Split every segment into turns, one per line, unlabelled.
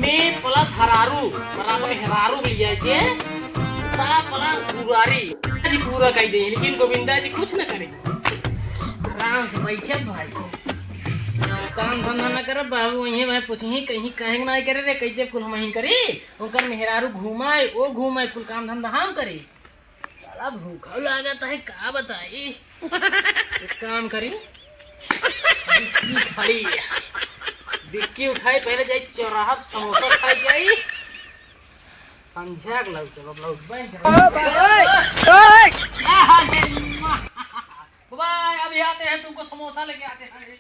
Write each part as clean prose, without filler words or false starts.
में प्लस हरारू बराबर हरारू मिल जाए थे सा प्लस गुरारी जी पूरा कह दे लेकिन गोविंदा जी कुछ न करे आराम से बैठे भाई काम धंधा न करे बाबू वहीं मैं पूछही कहीं कहीं ना करे रे कैसे कुल हम ही करी ओकर मेहरारू घुमाए ओ घुमाए कुल काम धंधा हम करे साला भूखा लागत है का बताई एक काम करी खड़ी डिक्की उठाई पहले जाई चौराहा समोसा खाई जाई पंजाब लग चलो लग बाय अभी आते हैं तुमको समोसा लेके आते हैं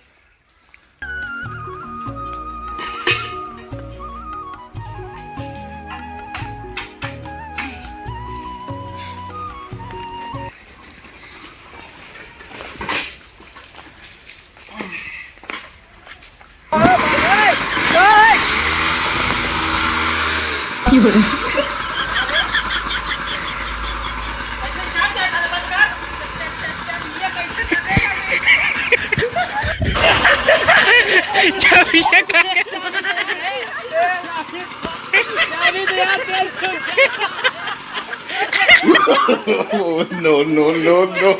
No, no, no, no.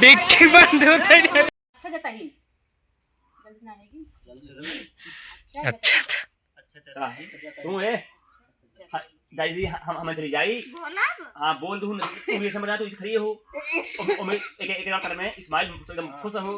डिक्की बंद हो गई
अच्छा जाता ही जल्दी ना आएगी
अच्छा तू है दादी हम चली जाई
बोला
हां बोल दूं तू ये समझ रहा तू खड़ी हो और मैं एक एक कर में इस्माइल एकदम खुश हो